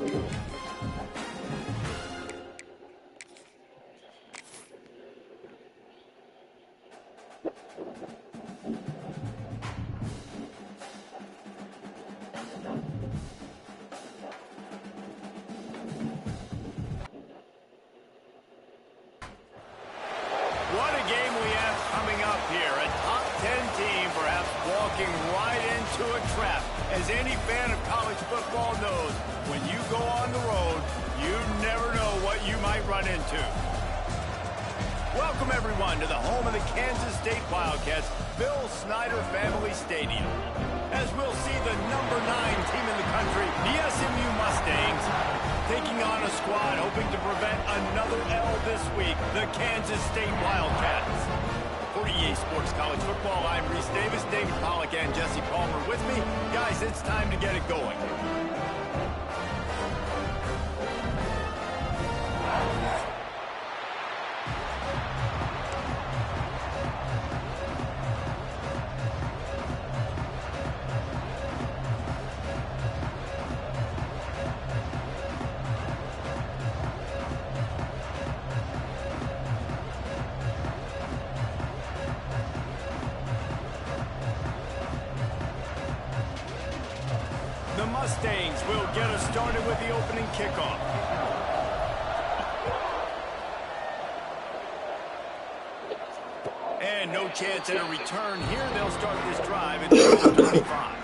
What a game we have coming up here. A top 10 team perhaps walking right into a trap. As any fan of college football knows, when you go on the road, you never know what you might run into. Welcome, everyone, to the home of the Kansas State Wildcats, Bill Snyder Family Stadium. As we'll see the number 9 team in the country, the SMU Mustangs, taking on a squad hoping to prevent another L this week, the Kansas State Wildcats. For EA Sports College Football, I'm Reese Davis, David Pollack, and Jesse Palmer with me. Guys, it's time to get it going. The Mustangs will get us started with the opening kickoff. And no chance at a return here. They'll start this drive at the 25.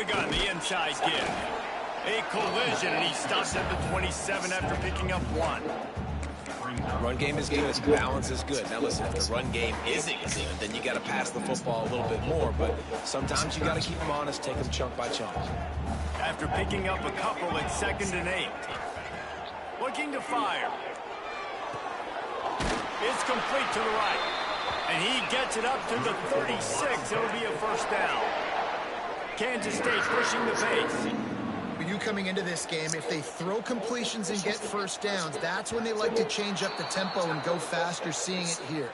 Gun, the inside give. A collision, and he stops at the 27 after picking up 1. Run game is good, balance is good. Now listen, if the run game isn't good, then you got to pass the football a little bit more, but sometimes you got to keep them honest, take them chunk by chunk. After picking up a couple at 2nd and 8. Looking to fire. It's complete to the right. And he gets it up to the 36. It'll be a first down. Kansas State pushing the pace. But you coming into this game, if they throw completions and get first downs, that's when they like to change up the tempo and go faster, seeing it here.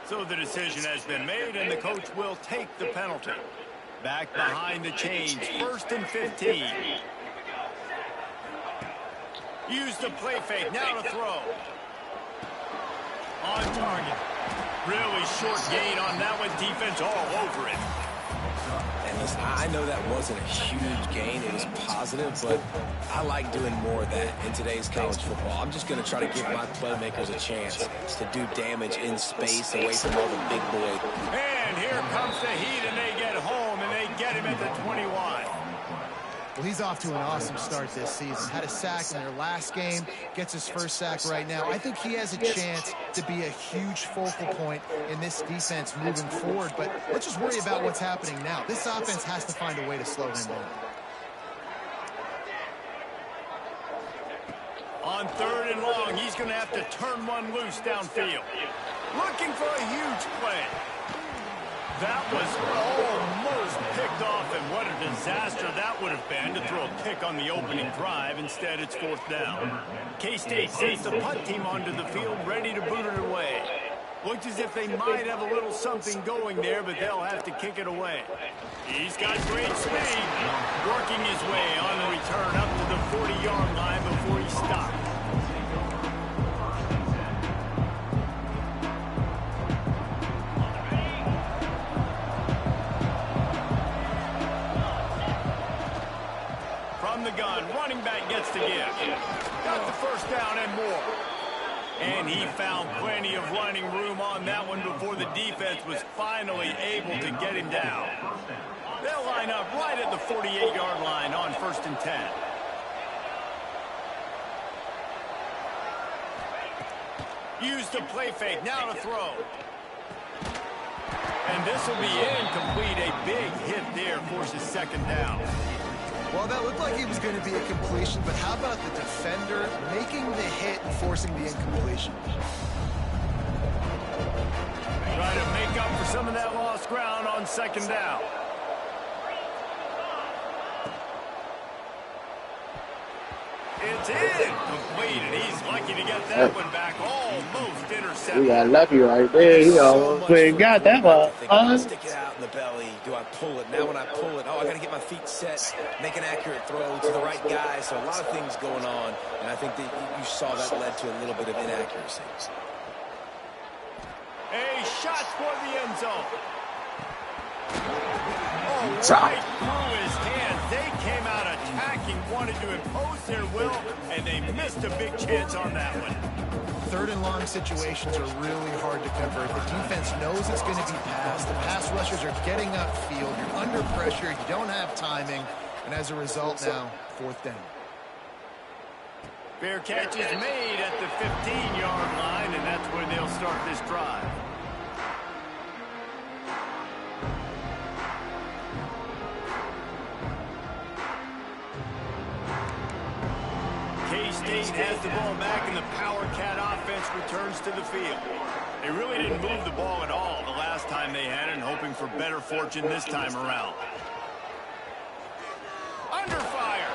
So the decision has been made, and the coach will take the penalty. Back behind the chains, 1st and 15. Use the play fake, now to throw. On target. Really short gain on that one, defense all over it. And listen, I know that wasn't a huge gain. It was positive, but I like doing more of that in today's college football. I'm just going to try to give my playmakers a chance to do damage in space away from all the big boys. And here comes the heat, and they get home, and they get him at the 21. Well, he's off to an awesome start this season. Had a sack in their last game, gets his first sack right now. I think he has a chance to be a huge focal point in this defense moving forward, but let's just worry about what's happening now. This offense has to find a way to slow him down. On 3rd and long, he's going to have to turn one loose downfield. Looking for a huge play. That was almost picked off, and what a disaster that would have been to throw a pick on the opening drive. Instead, it's 4th down. K-State sends the punt team onto the field, ready to boot it away. Looks as if they might have a little something going there, but they'll have to kick it away. He's got great speed, working his way on the return up to the 40-yard line before he stopped. The gun, running back gets to give. Got the first down and more. And he found plenty of running room on that one before the defense was finally able to get him down. They'll line up right at the 48-yard line on 1st and 10. Use the play fake, now to throw. And this will be incomplete. A big hit there forces 2nd down. Well, that looked like he was going to be a completion, but how about the defender making the hit and forcing the incompletion? Try to make up for some of that lost ground on second down. It's in. Complete, and he's lucky to get that one back. Almost intercepted. We got lucky right there. He almost got that one. Stick it out in the belly. Do I pull it? Now when I pull it, I got to get my feet set, make an accurate throw to the right guy. So a lot of things going on, and I think that you saw that led to a little bit of inaccuracy. A shot for the end zone. Oh, right through his hands. They came out attacking, wanted to impose their will, and they missed a big chance on that one. Third and long situations are really hard to convert. The defense knows it's going to be passed. The pass rushers are getting upfield. You're under pressure. You don't have timing. And as a result now, fourth down. Fair catch is made at the 15-yard line, and that's where they'll start this drive. K-State has the ball back, and the Power Cat offense returns to the field. They really didn't move the ball at all the last time they had it, and hoping for better fortune this time around. Under fire.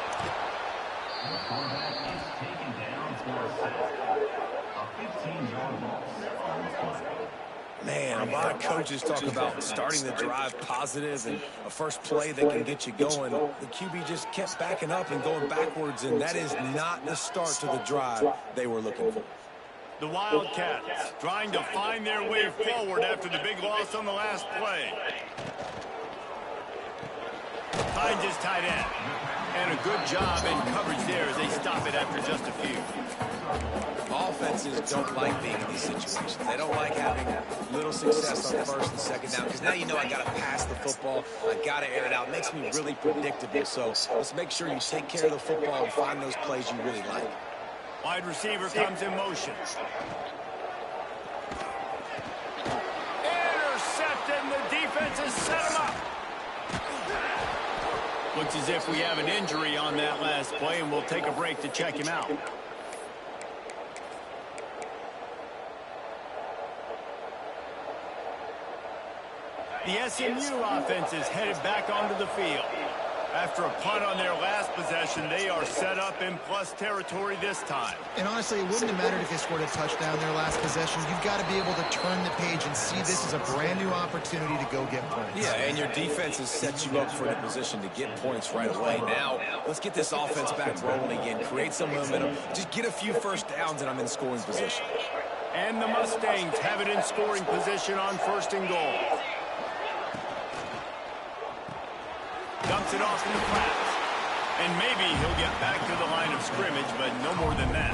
Man, a lot of coaches talk about starting the drive positive and a first play that can get you going. The QB just kept backing up and going backwards, and that is not the start to the drive they were looking for. The Wildcats trying to find their way forward after the big loss on the last play. Finds his tight end. And a good job in coverage there as they stop it after just a few. Offenses don't like being in these situations. They don't like having little success on first and second down, because now you know I got to pass the football. I got to air it out. It makes me really predictable. So let's make sure you take care of the football and find those plays you really like. Wide receiver comes in motion. Intercepted, and the defense has set him up. Looks as if we have an injury on that last play, and we'll take a break to check him out. The SMU offense is headed back onto the field. After a punt on their last possession, they are set up in plus territory this time. And honestly, it wouldn't have mattered if they scored a touchdown their last possession. You've got to be able to turn the page and see this as a brand new opportunity to go get points. Yeah, and your defense has set you up for the position to get points right away. Now, let's get this offense back rolling again. Create some momentum. Just get a few first downs, and I'm in scoring position. And the Mustangs have it in scoring position on first and goal. Dumps it off in the flats. And maybe he'll get back to the line of scrimmage, but no more than that.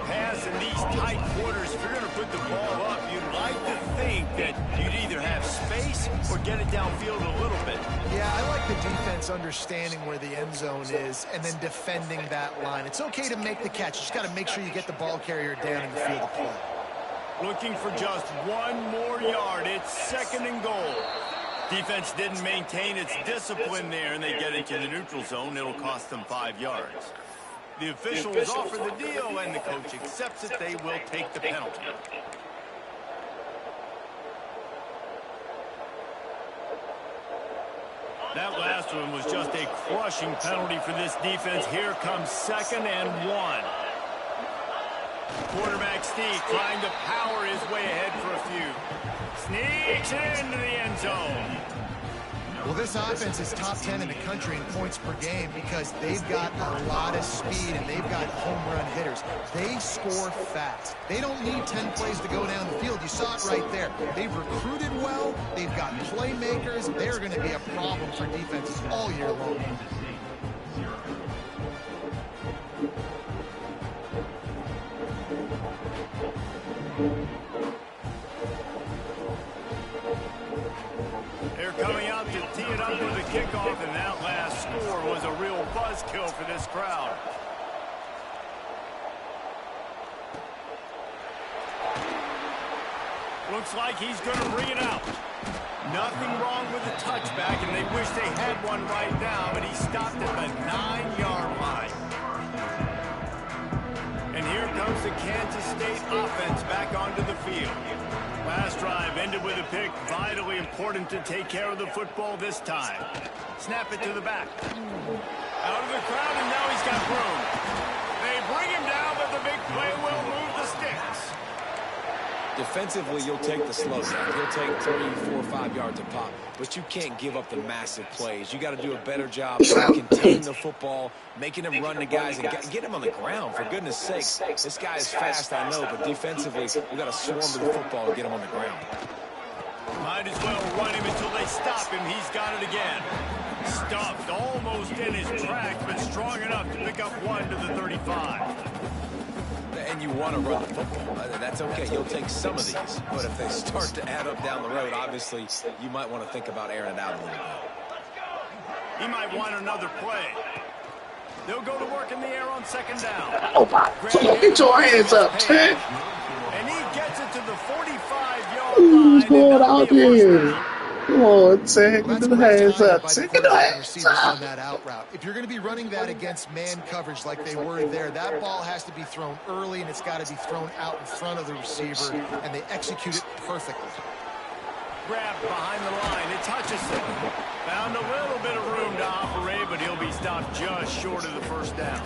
Pass in these tight quarters, if you're going to put the ball up, you'd like to think that you'd either have space or get it downfield a little bit. Yeah, I like the defense understanding where the end zone is and then defending that line. It's okay to make the catch. You just got to make sure you get the ball carrier down in the field of play. Looking for just one more yard. It's second and goal. Defense didn't maintain its discipline there, and they get into the neutral zone. It'll cost them 5 yards. The officials offer the deal, and the coach accepts it. They will take the penalty. That last one was just a crushing penalty for this defense. Here comes 2nd and 1. Quarterback Steve trying to power his way ahead for a few. Sneaks it into the end zone. Well, this offense is top 10 in the country in points per game because they've got a lot of speed and they've got home run hitters. They score fast. They don't need 10 plays to go down the field. You saw it right there. They've recruited well. They've got playmakers. They're going to be a problem for defenses all year long. They're coming out to tee it up with a kickoff, and that last score was a real buzzkill for this crowd. Looks like he's going to bring it out. Nothing wrong with the touchback, and they wish they had one right now, but he stopped at the 9-yard line. And here comes the Kansas State offense. offense back onto the field. Last drive ended with a pick. Vitally important to take care of the football this time. Snap it to the back. Out of the crowd, and now he's got room. They bring him down, but the big play will move the sticks. Defensively, you'll take the slow down. He'll take 3, 4, 5 yards a pop, but you can't give up the massive plays. You got to do a better job containing the football, making him run the guys, and get him on the ground. For goodness sakes, this guy is fast, I know, but defensively, we got to swarm to the football and get him on the ground. Might as well run him until they stop him. He's got it again. Stuffed almost in his tracks, but strong enough to pick up 1 to the 35. And you want to run the football. That's okay. You'll take some of these. But if they start to add up down the road, obviously, you might want to think about airing it out a little bit. He might want another play. They'll go to work in the air on second down. Oh, my. Get your hands up, Ted. And he gets it to the 45-yard Who's line. going out here? Come on, Ted. Get the hands up. Ted, get the hands up. On that out route. If you're going to be running that against man coverage like they were there, that ball has to be thrown early, and it's got to be thrown out in front of the receiver, and they execute it perfectly. Grabbed behind the line. It's Hutchinson. Found a little bit of room to operate, but he'll be stopped just short of the first down.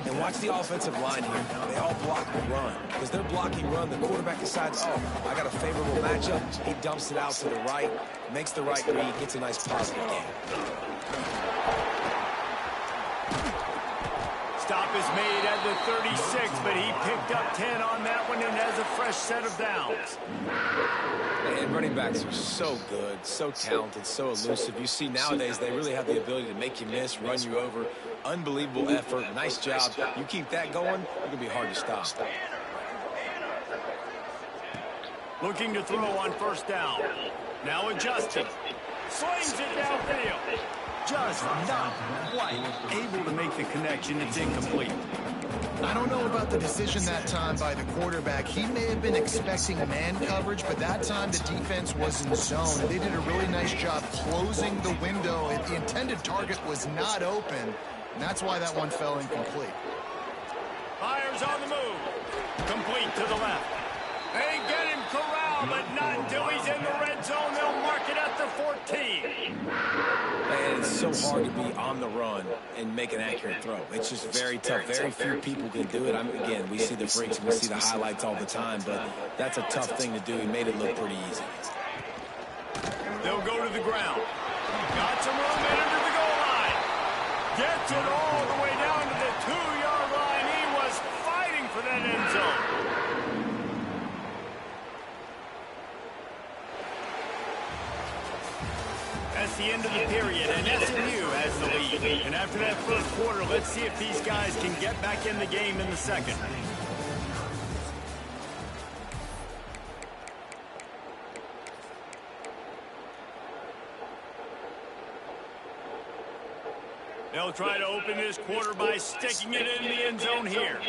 And watch the offensive line here. They all block the run. Because they're blocking run, the quarterback decides, oh, I got a favorable matchup. He dumps it out to the right, makes the right read, gets a nice positive gain. Stop is made at the 36, but he picked up 10 on that one and has a fresh set of downs. And running backs are so good, so talented, so elusive. You see nowadays they really have the ability to make you miss, run you over. Unbelievable effort. Nice job. You keep that going, it's going to be hard to stop. Looking to throw on first down. Now adjusting. Slings it downfield. Just not quite able to make the connection. It's incomplete. I don't know about the decision that time by the quarterback. He may have been expecting man coverage, but that time the defense was in zone. And they did a really nice job closing the window. The intended target was not open, and that's why that one fell incomplete. Fires on the move. Complete to the left. They get him corralled, but not until he's in the red zone. They'll mark it at the 14. And it's so hard to be on the run and make an accurate throw. It's just very tough. Very few people can do it. Again, we see the freaks and we see the highlights all the time, but that's a tough thing to do. He made it look pretty easy. They'll go to the ground. Got some room and under the goal line. Gets it all the way down to the 2-yard line. He was fighting for that end zone. That's the end of the period, and SMU has the lead. And after that first quarter, let's see if these guys can get back in the game in the second. They'll try to open this quarter by sticking it in the end zone here.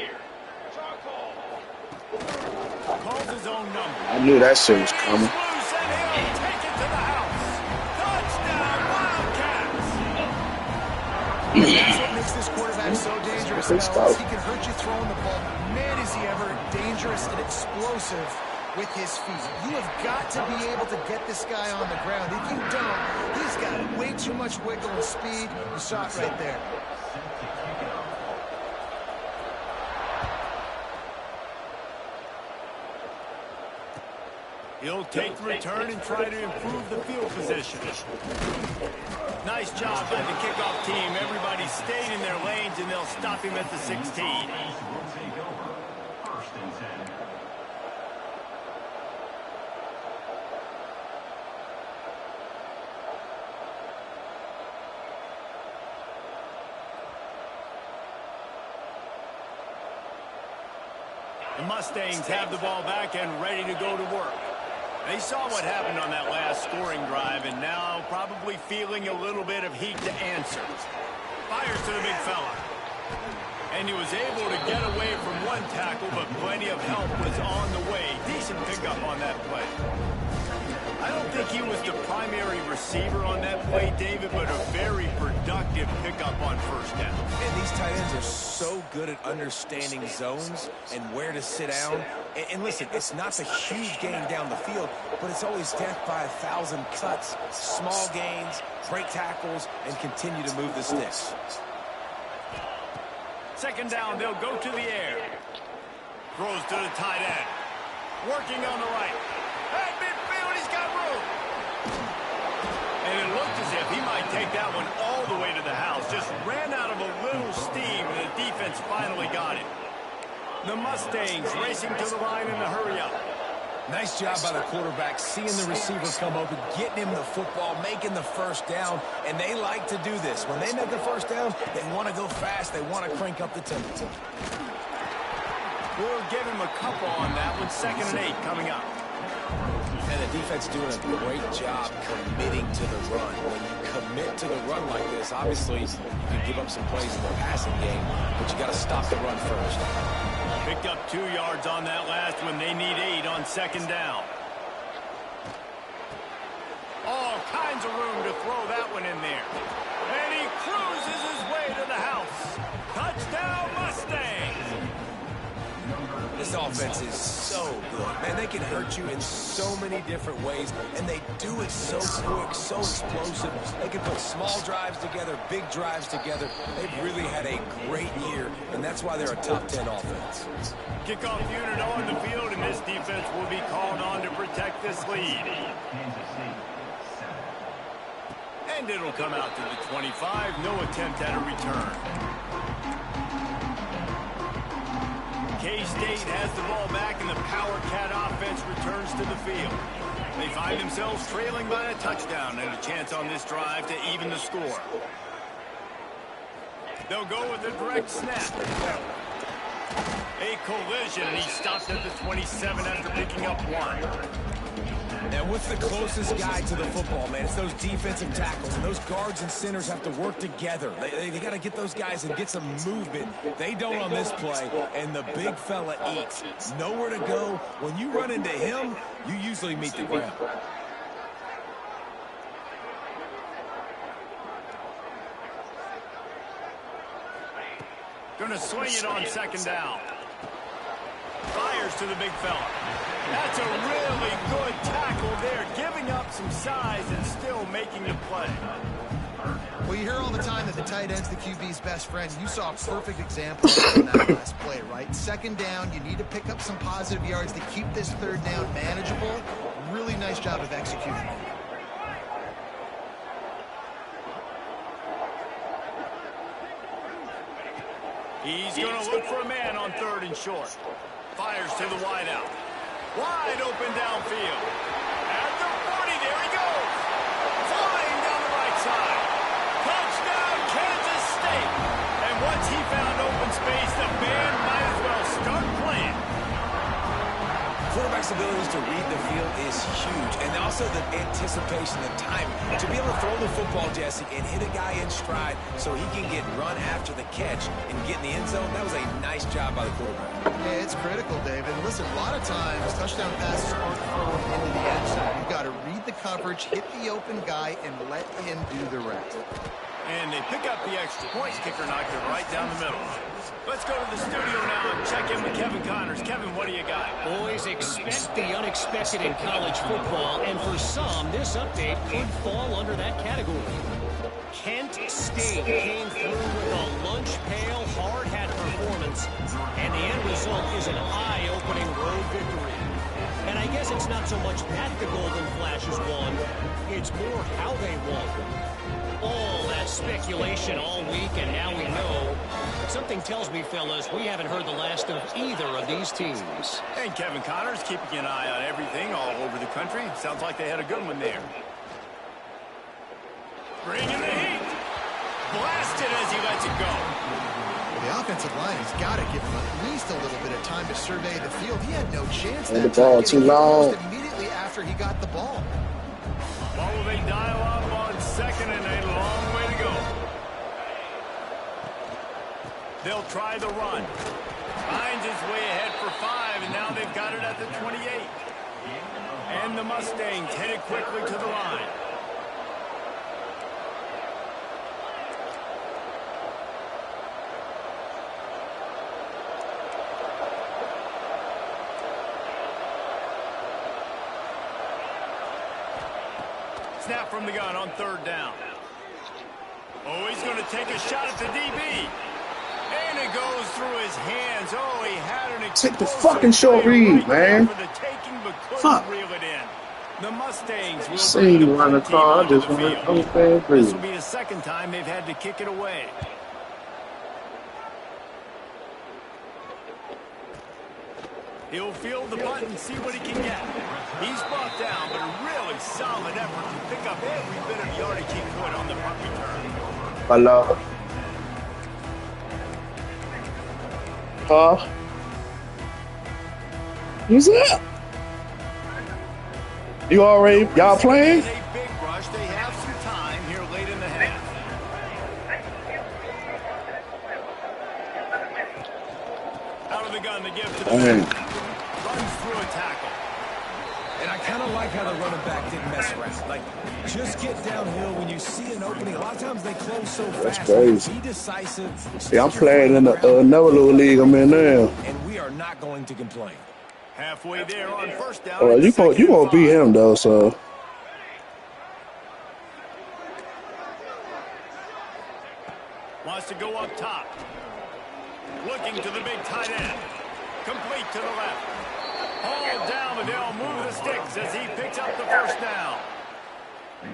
Calls his own number. I knew that shit was coming. That's what makes this quarterback so dangerous, fellas. He can hurt you throwing the ball. Man, is he ever dangerous and explosive with his feet. You have got to be able to get this guy on the ground. If you don't, he's got way too much wiggle and speed. You saw it right there. He'll take the return and try to improve the field position. Nice job by the kickoff team. Everybody stayed in their lanes, and they'll stop him at the 16. The Mustangs have the ball back and ready to go to work. They saw what happened on that last scoring drive and now probably feeling a little bit of heat to answer. Fires to the big fella. And he was able to get away from one tackle, but plenty of help was on the way. Decent pickup on that play. I don't think he was the primary receiver on that play, David, but a very productive pickup on first down. And these tight ends are so good at understanding zones and where to sit down. And listen, it's not the huge gain down the field, but it's always death by 1,000 cuts, small gains, break tackles, and continue to move the sticks. Second down, they'll go to the air. Throws to the tight end. Working on the right. At midfield, he's got room. And it looked as if he might take that one all the way to the house. Just ran out of a little steam, and the defense finally got it. The Mustangs racing to the line in the hurry-up. Nice job by the quarterback, seeing the receiver come open, getting him the football, making the first down, and they like to do this. When they make a first down, they want to go fast, they want to crank up the tempo. We'll give him a couple on that one. 2nd and 8 coming up. And the defense doing a great job committing to the run. When you commit to the run like this, obviously you can give up some plays in the passing game, but you got to stop the run first. Picked up 2 yards on that last one. They need 8 on 2nd down. All kinds of room to throw that one in there. And he cruises his way to the house. Touchdown, Mustangs! This offense is so good. Man, they can hurt you in so many different ways, and they do it so quick, so explosive. They can put small drives together, big drives together. They've really had a great year, and that's why they're a top 10 offense. Kickoff unit on the field, and this defense will be called on to protect this lead. And it'll come out to the 25. No attempt at a return. K-State has the ball back, and the Power Cat offense returns to the field. They find themselves trailing by a touchdown and a chance on this drive to even the score. They'll go with a direct snap. A collision, and he stopped at the 27 after picking up 1. Now, what's the closest guy to the football, man? It's those defensive tackles, and those guards and centers have to work together. They got to get those guys and get some movement. They don't on this play, and the big fella eats. Nowhere to go. When you run into him, you usually meet the ground. Going to swing it on 2nd down. Fires to the big fella. That's a really good tackle there, giving up some size and still making the play. Well, you hear all the time that the tight end's the QB's best friend. You saw a perfect example in that last play, right? 2nd down, you need to pick up some positive yards to keep this 3rd down manageable. Really nice job of executing it. He's going to look for a man on 3rd and short. Fires to the wideout. Wide open downfield. At the 40, there he goes. Flying down the right side. Touchdown, Kansas State. And once he found open space, the band might as well start playing. Quarterback's abilities to read the field is huge, and also the anticipation, the timing. To be able to throw the football, Jesse, and hit a guy in stride so he can get run after the catch and get in the end zone, that was a nice job by the quarterback. Yeah, it's critical, David. Listen, a lot of times, touchdown passes aren't thrown into the end zone. You've got to read the coverage, hit the open guy, and let him do the rest. And they pick up the extra points. Kicker knocked it right down the middle. Let's go to the studio now and check in with Kevin Connors. Kevin, what do you got? Boys, expect the unexpected in college football, and for some, this update could fall under that category. Kent State came through with a lunch pail, hard hat performance, and the end result is an eye-opening road victory. And I guess it's not so much that the Golden Flashes won, it's more how they won. All that speculation all week, and now we know. Something tells me, fellas, we haven't heard the last of either of these teams. And Kevin Connors keeping an eye on everything all over the country. Sounds like they had a good one there. Bringing the heat. Blasted as he lets it go. Well, the offensive line has got to give him at least a little bit of time to survey the field. He had no chance And that the ball time. too long. Immediately after he got the ball. Ball they dial up on 2nd and a long way to go. They'll try the run. Finds his way ahead for 5, and now they've got it at the 28. And the Mustangs headed quickly to the line. Snap from the gun on third down. Oh, he's going to take a shot at the DB. And it goes through his hands. Oh, he had an take the fucking short read, man. Fuck. Reel it in. The Mustangs will seen you run the car. I just want to This will be the second time they've had to kick it away. He'll field the punt and see what he can get. He's brought down, but a really solid effort to pick up every bit of yardage he could on the punt return. Hello. Who's that? You already, y'all playing? A big rush. They have some time here late in the half. Out of the gun to give to the man. Runs through a tackle. And I kind of like how the running back didn't mess around. Like, just get downhill when you see an opening. A lot of times they close so fast. That's crazy. Be decisive. Yeah, I'm playing in another little league I'm in now. And we are not going to complain. Halfway there on first down. You gonna beat him though, so. Wants to go up top. Looking to the big tight end. Complete to the left. Hauled down, but they'll move the sticks as he picks up the first down.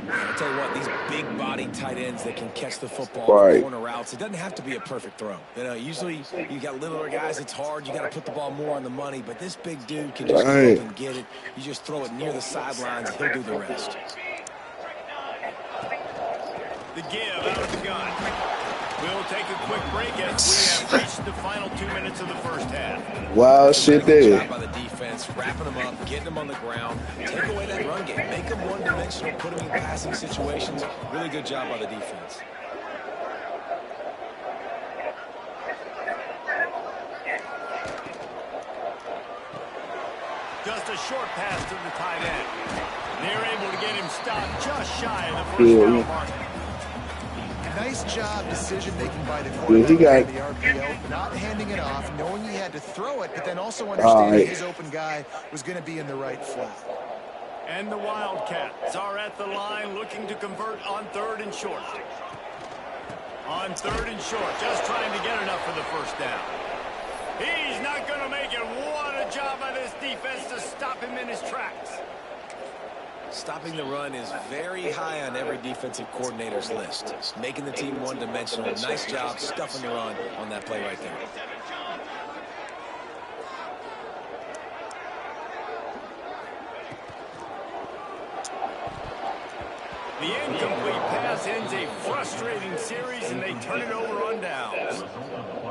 I'll tell you what, these big body tight ends that can catch the football right. on corner routes, it doesn't have to be a perfect throw. You know, usually you got littler guys, it's hard. You got to put the ball more on the money, but this big dude can just go up and get it. You just throw it near the sidelines, he'll do the rest. The give out of the gun. We'll take a quick break as we have reached the final 2 minutes of the first half. Wow, shit Good there. job by the defense, wrapping them up, getting them on the ground, take away that run game, make them one-dimensional, put them in passing situations. Really good job by the defense. Just a short pass to the tight end. They're able to get him stopped just shy of the first down mark. Nice job decision-making by the quarterback the RPO, not handing it off, knowing he had to throw it, but then also understanding his open guy was going to be in the right flat. And the Wildcats are at the line looking to convert on third and short. On third and short, just trying to get enough for the first down. He's not going to make it. What a job by this defense to stop him in his tracks. Stopping the run is very high on every defensive coordinator's list. Making the team one-dimensional. Nice job stuffing the run on that play right there. The incomplete pass ends a frustrating series, and they turn it over on downs.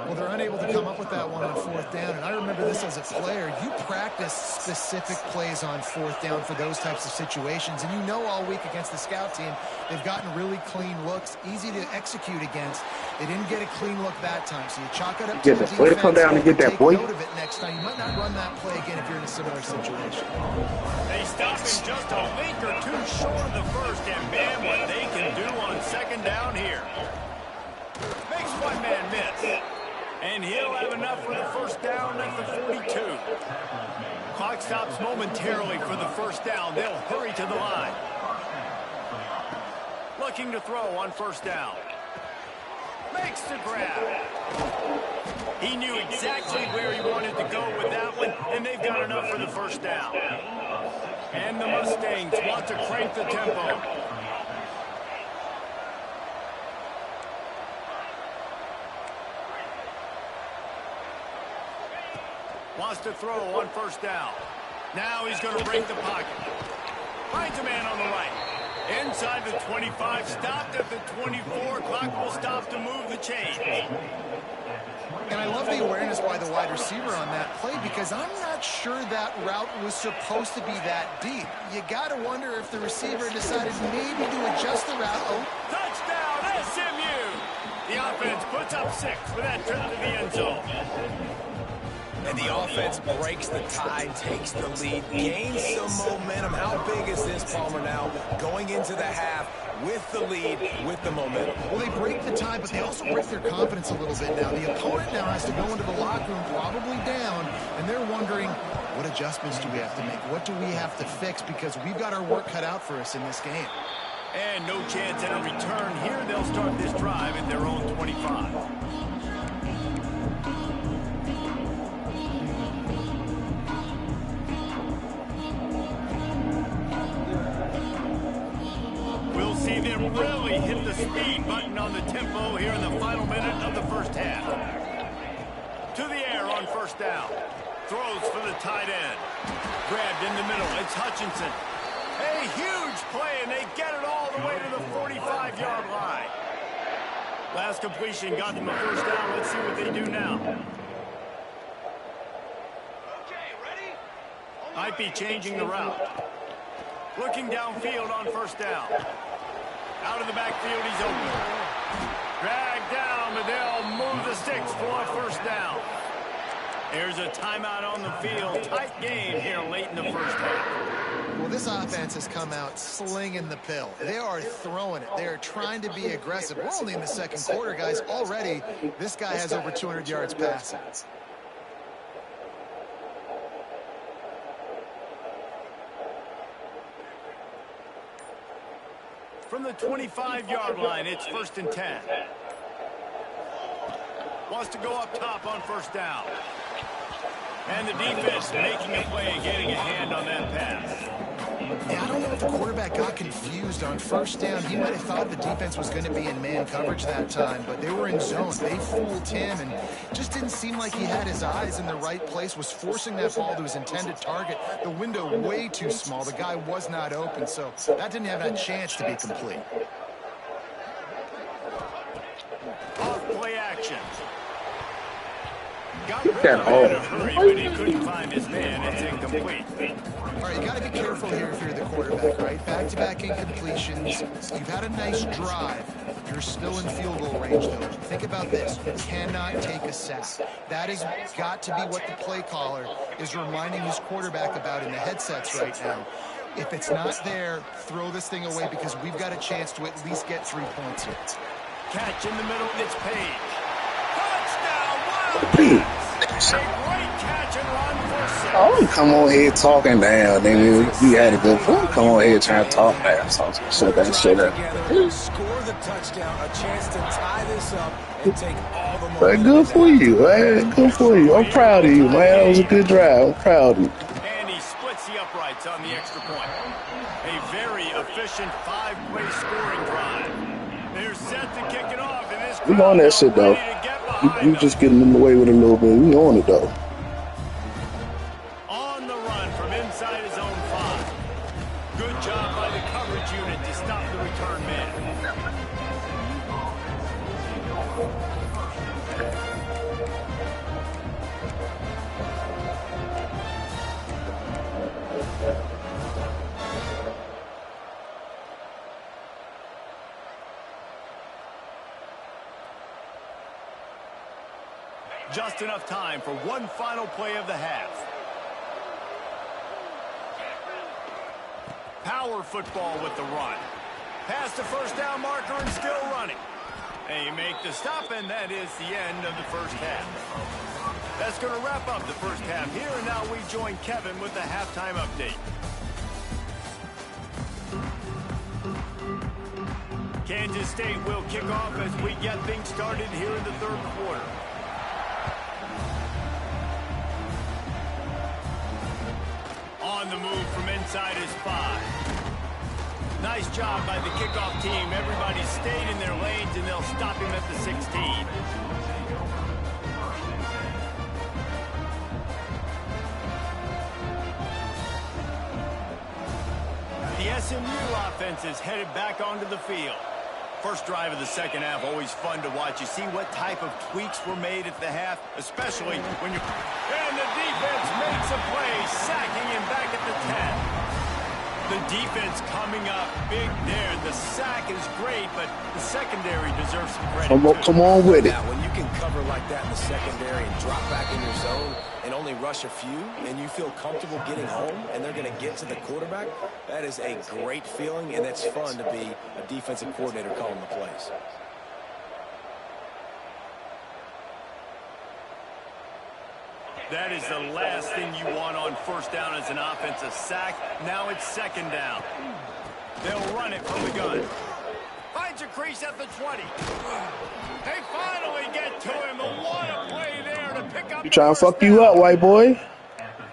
Well, they're unable to come up with that one on fourth down, and I remember this as a player. You practice specific plays on fourth down for those types of situations, and you know all week against the scout team, they've gotten really clean looks, easy to execute against. They didn't get a clean look that time, so you chalk it up to the defense. Way to come down and get that, boy. Take note of it next time. You might not run that play again if you're in a similar situation. They stop him just a link or two short of the first, and man, what they can do on second down here. Makes one man miss. And he'll have enough for the first down at the 42. Clock stops momentarily for the first down. They'll hurry to the line. Looking to throw on first down. Makes the grab. He knew exactly where he wanted to go with that one, and they've got enough for the first down. And the Mustangs want to crank the tempo. Wants to throw on first down. Now he's going to break the pocket. Finds a man on the right. Inside the 25, stopped at the 24. Clock will stop to move the chains. And I love the awareness by the wide receiver on that play because I'm not sure that route was supposed to be that deep. You got to wonder if the receiver decided maybe to adjust the route. Oh. Touchdown, SMU! The offense puts up 6 with that trip to the end zone. And And the offense breaks the tie, takes the lead, gains some momentum. How big is this, Palmer, now going into the half with the lead, with the momentum? Well, they break the tie, but they also break their confidence a little bit now. The opponent now has to go into the locker room probably down, and they're wondering, what adjustments do we have to make? What do we have to fix? Because we've got our work cut out for us in this game. And no chance at a return here. They'll start this drive at their own 25. We'll see them really hit the speed button on the tempo here in the final minute of the first half. To the air on first down. Throws for the tight end. Grabbed in the middle. It's Hutchinson. A huge play, and they get it all the way to the 45-yard line. Last completion got them a first down. Let's see what they do now. Might be changing the route. Looking downfield on first down. Out of the backfield, he's open. Dragged down, but they'll move the sticks for a first down. There's a timeout on the field. Tight game here late in the first half. Well, this offense has come out slinging the pill. They are throwing it. They are trying to be aggressive. We're only in the second quarter, guys. Already, this guy has over 200 yards passing. From the 25-yard line, it's 1st and 10. Wants to go up top on first down. And the defense making a play, getting a hand on that pass. Yeah, I don't know if the quarterback got confused on first down. He might have thought the defense was going to be in man coverage that time, but they were in zone. They fooled him, and just didn't seem like he had his eyes in the right place, was forcing that ball to his intended target. The window way too small. The guy was not open, so that didn't have a chance to be complete. Off play action. Look at all. But he couldn't find his man. It's incomplete. All right, you got to be careful here if you're the quarterback, right? Back-to-back incompletions. You've had a nice drive. You're still in field goal range, though. Think about this. You cannot take a sack. That has got to be what the play caller is reminding his quarterback about in the headsets right now. If it's not there, throw this thing away because we've got a chance to at least get 3 points here. Catch in the middle. It's Page. Touchdown, Wild. Oh, come on here talking down, nigga. You had a good foot. Come on here trying to talk down. Shut that shit up. Score the touchdown, a chance to tie this up and take all the But good for you, man. Good for you. I'm proud of you, man. That was a good drive. I'm proud of you. And he splits the uprights on the extra point. A very efficient 5-play scoring drive. They're set to kick it off, and this We on that shit, though. You just getting in the way with a little bit. We on it, though. On the run from inside his own 5. Good job by the coverage unit to stop the return man. Just enough time for one final play of the half. Power football with the run. Past the first down marker and still running. They make the stop, and that is the end of the first half. That's going to wrap up the first half here, and now we join Kevin with the halftime update. Kansas State will kick off as we get things started here in the third quarter. On the move from inside his 5. Nice job by the kickoff team. Everybody stayed in their lanes, and they'll stop him at the 16. The SMU offense is headed back onto the field. First drive of the second half, always fun to watch. You see what type of tweaks were made at the half, especially when you're... And the defense makes a play, sacking him back at the 10. The defense coming up big there. The sack is great, but the secondary deserves some credit, too. Come on with it. When you can cover like that in the secondary and drop back in your zone and only rush a few, and you feel comfortable getting home, and they're going to get to the quarterback, that is a great feeling, and it's fun to be a defensive coordinator calling the plays. That is the last thing you want on first down as an offensive sack. Now it's second down. They'll run it from the gun. Finds a crease at the 20. They finally get to him. What a play there to pick up. You trying to fuck you up, white boy?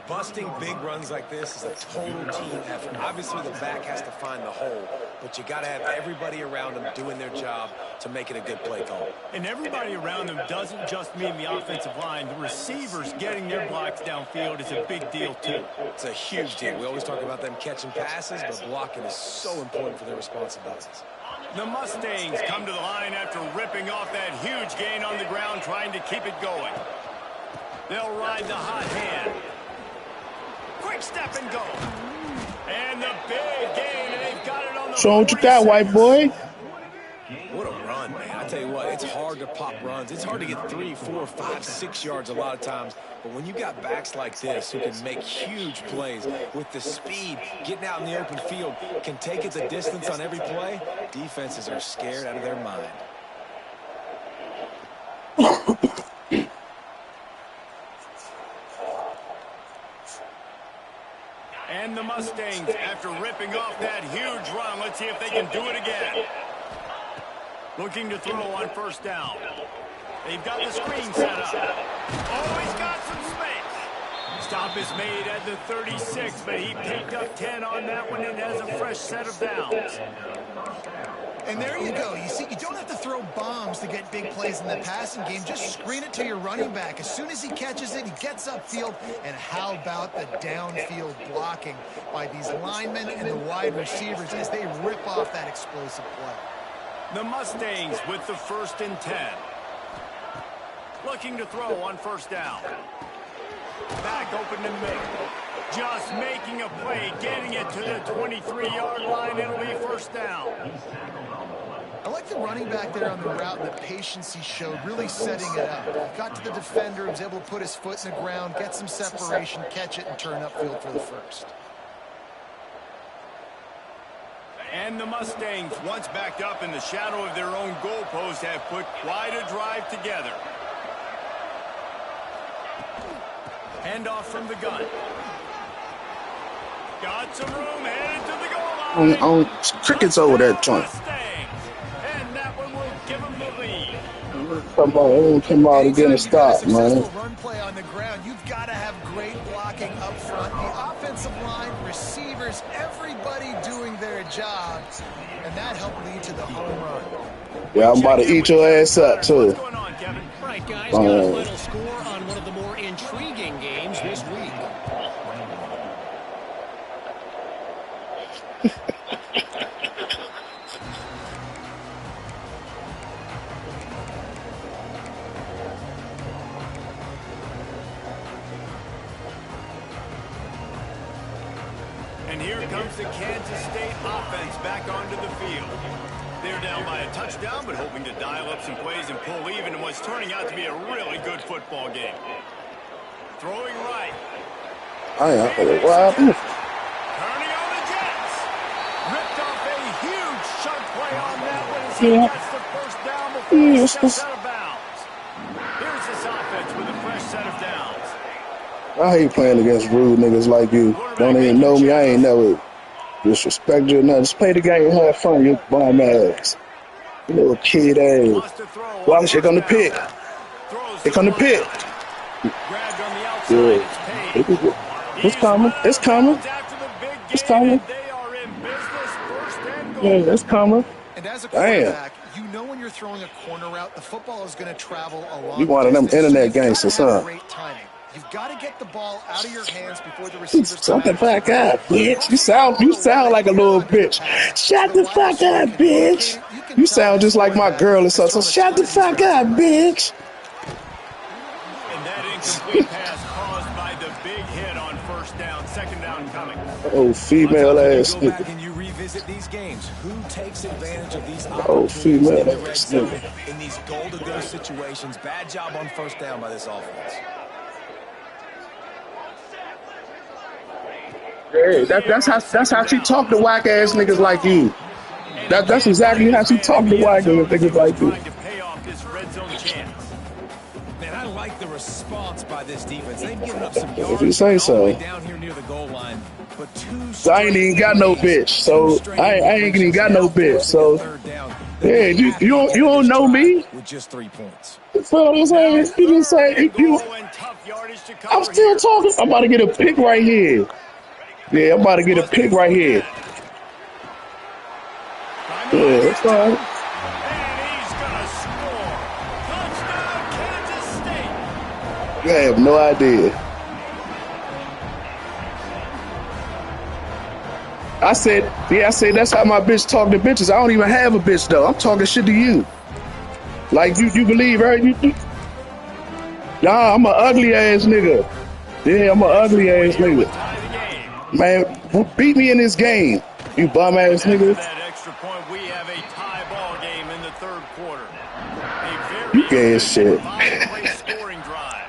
Busting big runs like this is a total team effort. Obviously, the back has to find the hole, but you got to have everybody around them doing their job to make it a good play call. And everybody around them doesn't just mean the offensive line. The receivers getting their blocks downfield is a big deal, too. It's a huge deal. We always talk about them catching passes, but blocking is so important for their responsibilities. The Mustangs come to the line after ripping off that huge gain on the ground, trying to keep it going. They'll ride the hot hand. Quick step and go. And the big gain, and they've got it on the Show what you got, white boy. What a run, man. I tell you what, it's hard to pop runs. It's hard to get 3, 4, 5, 6 yards a lot of times. But when you got backs like this who can make huge plays with the speed, getting out in the open field, can take it the distance on every play, defenses are scared out of their mind. And the Mustangs, after ripping off that huge run, let's see if they can do it again. Looking to throw on first down. They've got the screen set up. Oh, he's got some space. Stop is made at the 36, but he picked up 10 on that one and has a fresh set of downs. And there you go. You see, you don't have to throw bombs to get big plays in the passing game. Just screen it to your running back. As soon as he catches it, he gets upfield. And how about the downfield blocking by these linemen and the wide receivers as they rip off that explosive play. The Mustangs with the 1st and 10. Looking to throw on first down. Back open to middle. Just making a play, getting it to the 23-yard line. It'll be first down. I like the running back there on the route and the patience he showed, really setting it up. Got to the defender, was able to put his foot in the ground, get some separation, catch it, and turn upfield for the first. And the Mustangs, once backed up in the shadow of their own goalpost, have put quite a drive together. Handoff from the gun. Got some room, headed to the goal line. Crickets over that joint. And that one will give them the lead. Come on to get a stop, man. Run play on the ground. You've got to have great blocking up front. The offensive line, receivers, everybody doing their jobs. And that helped lead to the home run. Yeah, I'm about to eat your ass up, too. What's going on, Kevin? Right, guys, got a final score on one of the more intriguing games this week. And here comes the Kansas State offense back onto the field. They're down by a touchdown, but hoping to dial up some plays and pull even in what's turning out to be a really good football game. Throwing right. What happened? Turning on the Jets. Ripped off a huge chunk play on that one as he gets the first down before he steps out of bounds. Here's this offense with a fresh set of downs. I hate playing against rude niggas like you. Don't even know me. I ain't never disrespect you or nothing. Just play the game and have fun, you bum ass. You little kid ass. Watch, here come the pick. Here come the pick. Grabbed on the outside. Yeah. It's coming. It's coming. It's coming. Yeah, it's coming. And as a quarterback, you know when you're throwing a corner route, the football is going to travel a long You one of them distance, internet so you've gangsters, gotta have huh? great timing. You've got to get the ball out of your hands before the receivers. Shut the fuck up, bitch. You sound like a little bitch. Shut the fuck up, bitch. You sound just like my girl or something. So shut the fuck up, bitch. And that Incomplete pass caused by the big hit on first down. Second down coming. Oh, female ass Go back nigga. and you revisit these games. Who takes advantage of these Oh, opportunities female in the red ass zone nigga. in these goal-to-go situations? Bad job on first down by this offense. Hey, that's how she talk to whack ass niggas like you. That's exactly how she talk to whack ass niggas like you. Trying to pay off this red zone chance. Man, I like the response by this defense. They've given up some yards If you say all the so. way down here near the goal line, but I ain't even got no bitch, so I ain't even got no bitch, so yeah, you don't know me. With just 3 points. So what I'm saying, you just say you. I'm still talking. I'm about to get a pick right here. Yeah, I'm about to get a pick right here. Yeah, it's fine. And he's gonna score. Touchdown, Kansas State. I have no idea. I said that's how my bitch talk to bitches. I don't even have a bitch though. I'm talking shit to you. Like you believe her? Nah, I'm an ugly ass nigga. Yeah, I'm an ugly ass nigga. Man, beat me in this game, you bum ass nigga. That extra point, we have a tie ball game in the third quarter. You gay as shit. Scoring drive.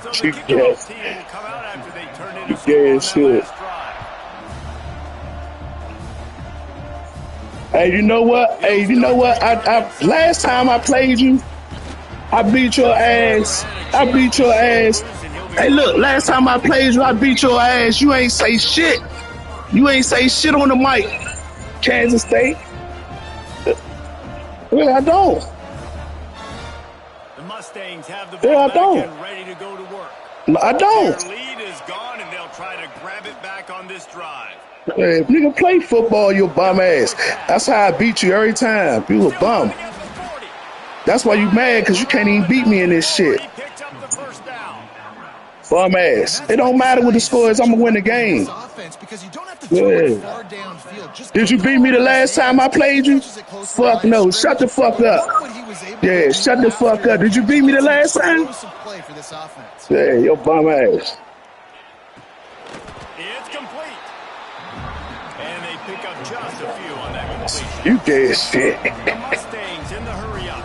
So You the gay. kickoff team will come out after they turn in a You score gay on as that shit. last drive. Hey, you know what? I last time I played you, I beat your ass. I beat your ass. Hey, look, last time I played you, I beat your ass. You ain't say shit. You ain't say shit on the mic. Kansas State. Well, I don't. The Mustangs have the Yeah, ball I back don't. and ready to go to work. I don't. Their lead is gone, and they'll try to grab it back on this drive. Hey, if nigga play football, you bum ass. That's how I beat you every time. You a bum. Still at the 40. That's why you mad, because you can't even beat me in this shit. He picked up the first down. Bum ass. It don't matter what the score is. I'm going to win the game. Yeah. Did you beat me the last time I played you? Fuck no. Shut the fuck up. Yeah, shut the fuck up. Did you beat me the last time? Yeah, your bum ass. It's complete. And they pick up just a few on that completion. You gay as shit. The Mustangs in the hurry up.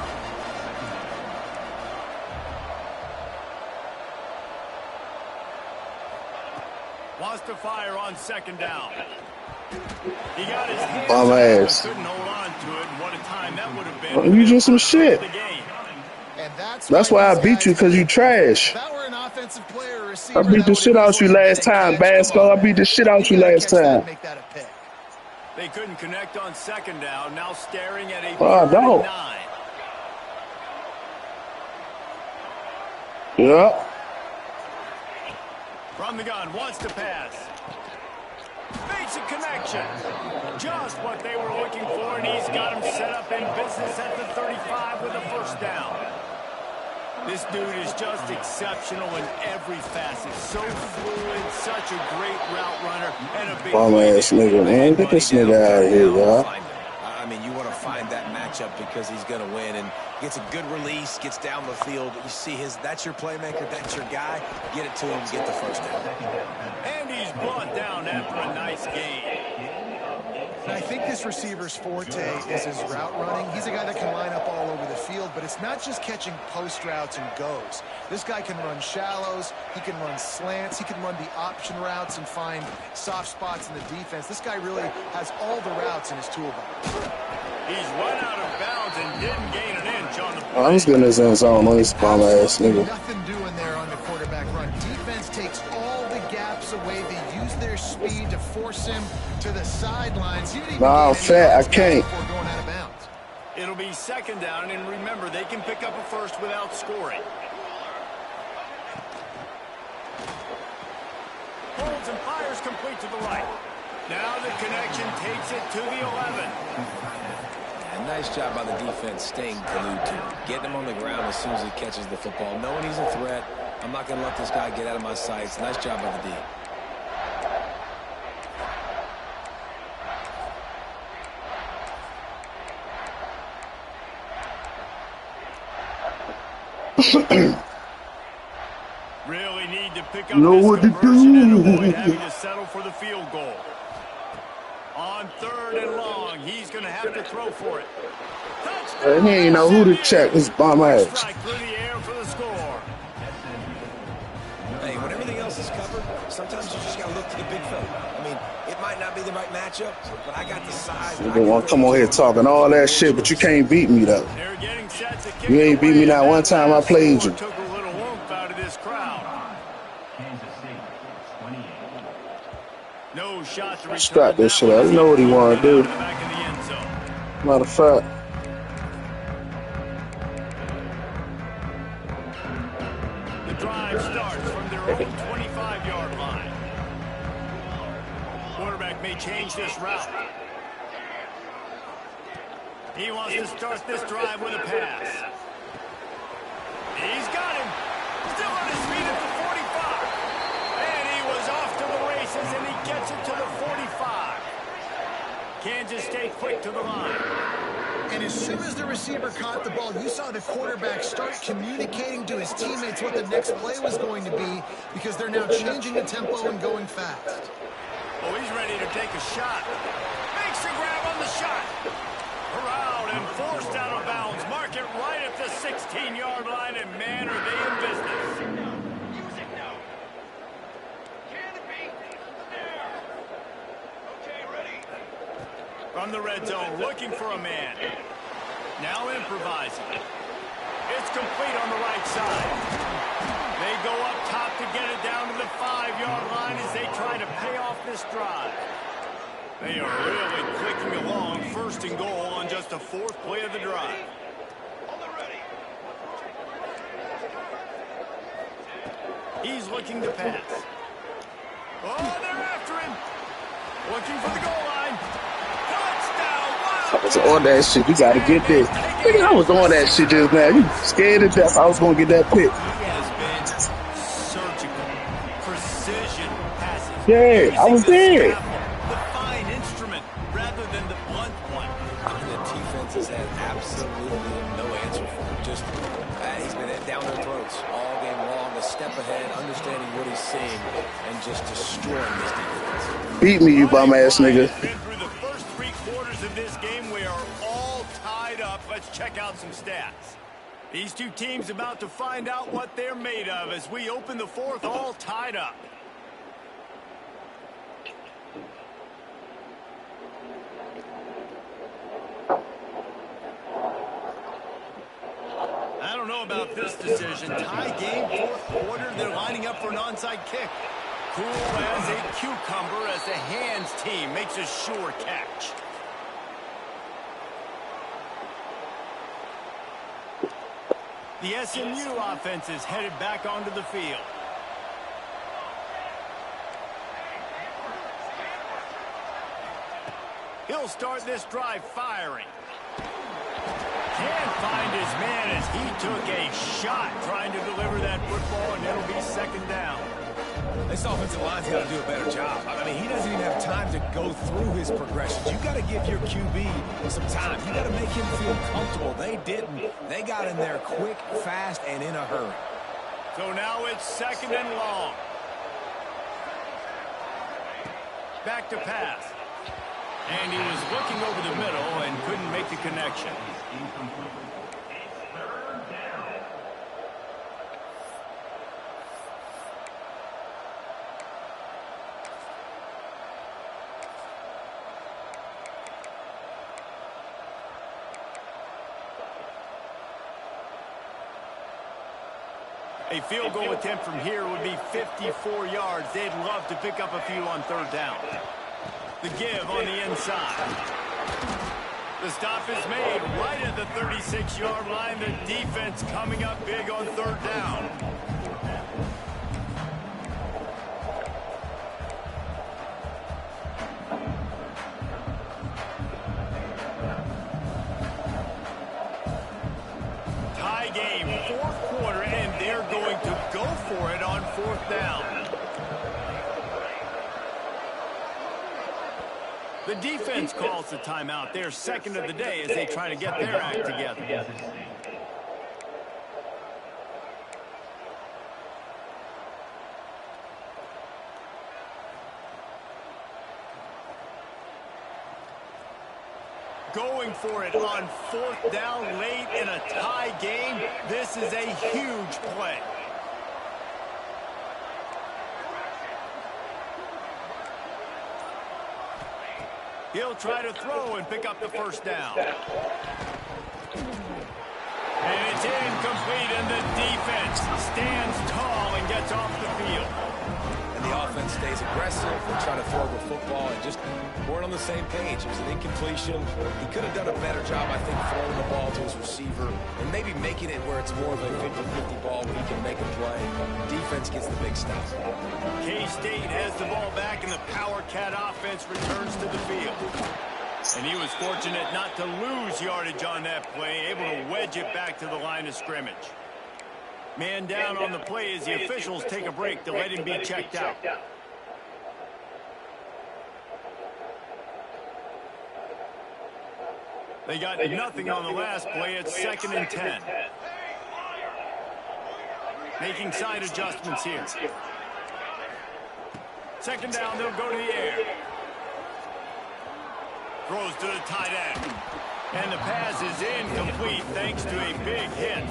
Wants to fire on second down. He got his hands Bum up, but ass. couldn't hold on to it. What a time that would have been. You just some shit. The game. That's why I beat you, because you trash. I beat the shit out you last time, Basco. I beat the shit out you last time. They couldn't connect on second down. Now staring at a Oh, third no. and 9. Yeah. From the gun, wants to pass. Makes a connection. Just what they were looking for, and he's got him set up in business at the 35 with a first down. This dude is just exceptional in every facet. So fluid, such a great route runner, and a big Bum ass nigga, man. Get this nigga out of here, y'all. I mean, you want to find that matchup because he's going to win and gets a good release, gets down the field. You see that's your playmaker, that's your guy. Get it to him, get the first down. And he's brought down after a nice game. And I think this receiver's forte is his route running. He's a guy that can line up all over the field, but it's not just catching post routes and goes. This guy can run shallows, he can run slants, he can run the option routes and find soft spots in the defense. This guy really has all the routes in his toolbox. He's run out of bounds and didn't gain an inch on the play. I'm just getting his end zone on this bum ass nigga. Nothing doing there on the quarterback run. Defense takes all the gaps away. They use their speed to force him to the sidelines. Nah, I'm fat. I can't. Before going out of bounds. It'll be second down, and remember, they can pick up a first without scoring. Holds and fires complete to the right. Now the connection takes it to the 11. And nice job by the defense staying glued to him. Getting him on the ground as soon as he catches the football. Knowing he's a threat. I'm not going to let this guy get out of my sights. Nice job by the D. really need to pick up Know this what to conversion and do. avoid having to settle for the field goal. On 3rd and long, he's going to have to throw for it. He ain't know who to check his bum ass. Strike through the air for the score. Hey, when everything else is covered, sometimes you just got to look to the big fella. I mean, it might not be the right matchup, but I got the size. You don't want to come on here talking all that shit, but you can't beat me, though. They're getting set to kick You ain't beat me not one time I played you. Took a little oomph out of this crowd. No shot to return. Strap this shit out. You know what he want to do. Matter of fact. The drive starts from their own 25-yard line. Quarterback may change this route. He wants to start this drive with a pass. He's got him. Still on his feet at the 45. And he was off to the races, and he gets it to the 45. Kansas State quick to the line. And as soon as the receiver caught the ball, you saw the quarterback start communicating to his teammates what the next play was going to be, because they're now changing the tempo and going fast. Oh, he's ready to take a shot. Makes a grab on the shot. Corralled and forced out of bounds. Mark it right at the 16-yard line, and man, are they in business. From the red zone, looking for a man. Now improvising. It's complete on the right side. They go up top to get it down to the 5-yard line as they try to pay off this drive. They are really clicking along. 1st and goal on just the 4th play of the drive. He's looking to pass. Oh, they're after him. Looking for the goal line. I was on that shit. You gotta get this. Nigga, I was on that shit just now. You scared to death I was gonna get that pick. He has been surgical, precision passes. Yeah, I was there. The fine instrument rather than the blunt one. The defense has had absolutely no answer for him. Just, he's been down their throats all game long, a step ahead, understanding what he's seeing, and just destroying this defense. Beat me, you bum ass nigga. Of this game, we are all tied up. Let's check out some stats. These two teams about to find out what they're made of as we open the 4th, all tied up. I don't know about this decision. Tie game, 4th quarter. They're lining up for an onside kick. Cool as a cucumber as the hands team makes a sure catch. The SMU offense is headed back onto the field. He'll start this drive firing. Can't find his man as he took a shot trying to deliver that football, and it'll be 2nd down. This offensive line's got to do a better job. I mean, he doesn't even have time to go through his progressions. You got to give your QB some time. You got to make him feel comfortable. They didn't. They got in there quick, fast, and in a hurry. So now it's 2nd and long. Back to pass. And he was looking over the middle and couldn't make the connection. A field goal attempt from here would be 54 yards. They'd love to pick up a few on 3rd down. The give on the inside. The stop is made right at the 36-yard line. The defense coming up big on 3rd down. Tie game, 4th quarter, and they're going to go for it on 4th down. The defense calls the timeout. They're 2nd of the day as they try to get their act together. going for it on 4th down late in a tie game. This is a huge play. He'll try to throw and pick up the first down. And it's incomplete, and the defense stands tall and gets off the field. And the offense stays aggressive. They're trying to throw the football and just weren't on the same page. It was an incompletion. He could have done a better job, I think, throwing the ball to his receiver and maybe making it where it's more of a 50-50 ball where he can make a play. Defense gets the big stop. K-State has the ball back, and the Power Cat offense returns to the field. And he was fortunate not to lose yardage on that play, able to wedge it back to the line of scrimmage. Man down on the play as the officials take a break to let him be checked out. They got nothing on the last play. It's 2nd and 10. Making side adjustments here. 2nd down, they'll go to the air. Throws to the tight end. And the pass is incomplete thanks to a big hit.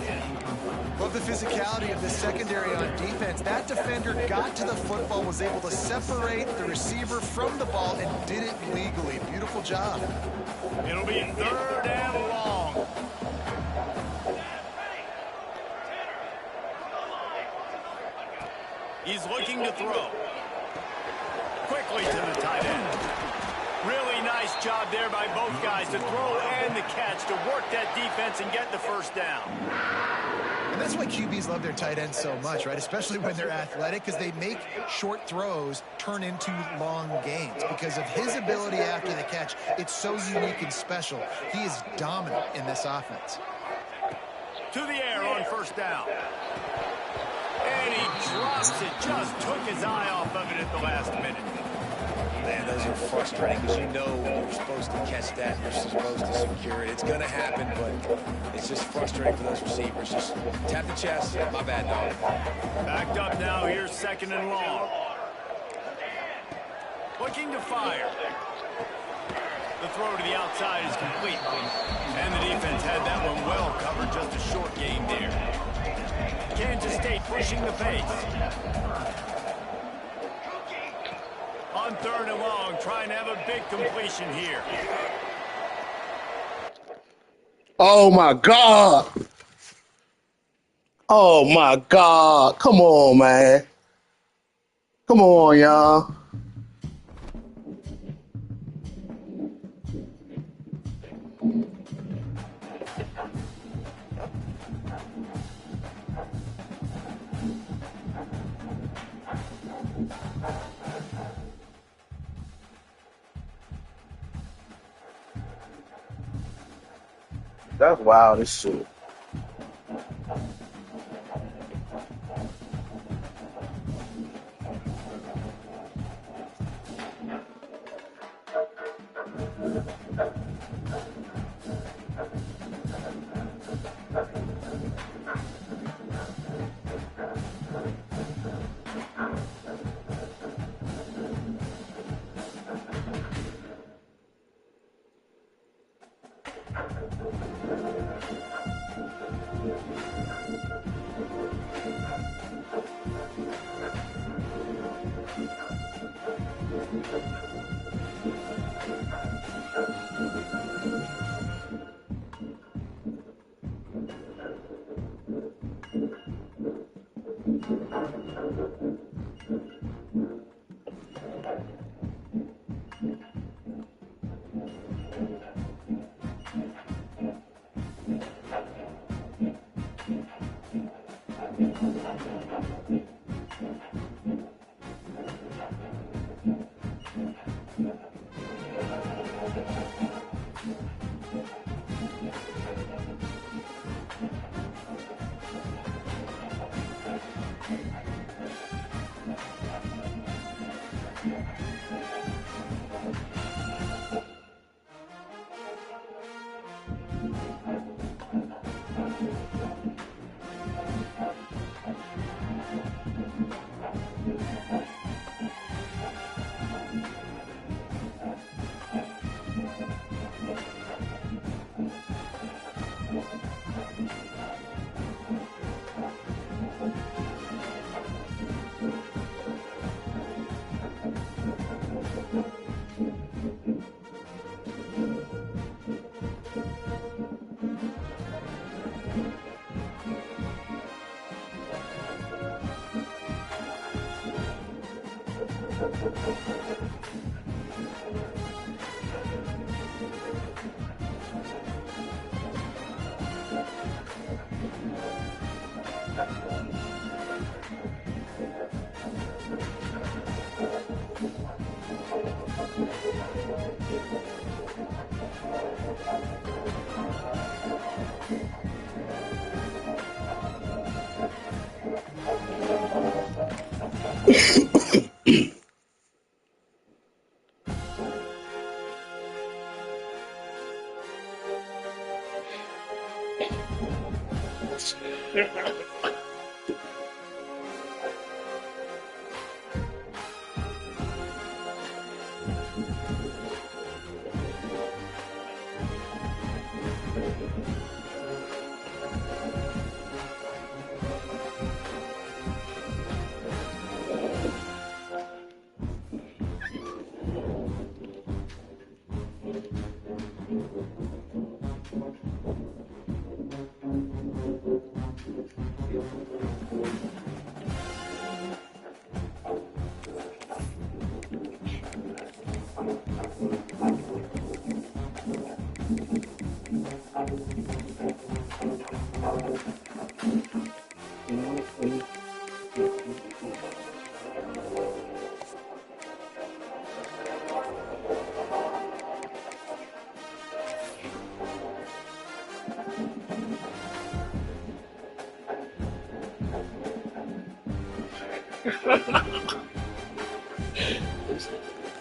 Love the physicality of the secondary on defense. That defender got to the football, was able to separate the receiver from the ball, and did it legally. Beautiful job. It'll be 3rd and long. He's looking to throw. Quickly to the tight end. Really nice job there by both guys to throw and the catch to work that defense and get the first down. And that's why QBs love their tight ends so much, right? Especially when they're athletic, because they make short throws turn into long gains. Because of his ability after the catch, it's so unique and special. He is dominant in this offense. To the air on 1st down. And he drops it, just took his eye off of it at the last minute. Man, those are frustrating because you know you're supposed to catch that, you're supposed to secure it. It's going to happen, but it's just frustrating for those receivers. Just tap the chest. My bad, dog. Backed up now. Here's 2nd and long. Looking to fire. The throw to the outside is complete. And the defense had that one well covered. Just a short game there. Kansas State pushing the pace. On 3rd and long, trying to have a big completion here. Oh, my God. Oh, my God. Come on, man. Come on, y'all. That's wild as shit.